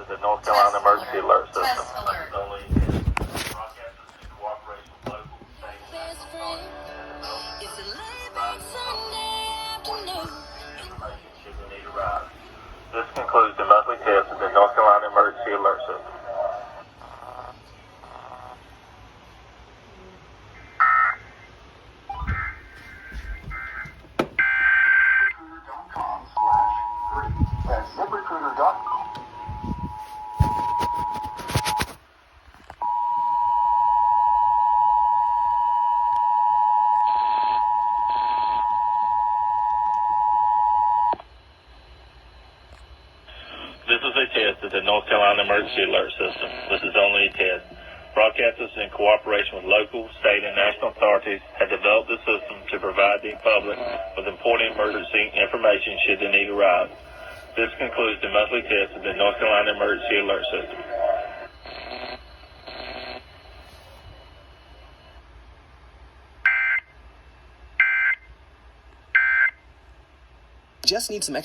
is the North Carolina Emergency Alert System. Only broadcasters in cooperation with local, state, and national authorities have developed this system to provide information should the need arise. This concludes the monthly test of the North Carolina Emergency Alert System. ZipRecruiter.com/free. That's ZipRecruiter.com. This is a test of the North Carolina Emergency Alert System. This is only a test. Broadcasters in cooperation with local, state, and national authorities have developed the system to provide the public with important emergency information should the need arise. This concludes the monthly test of the North Carolina Emergency Alert System. Just need some extra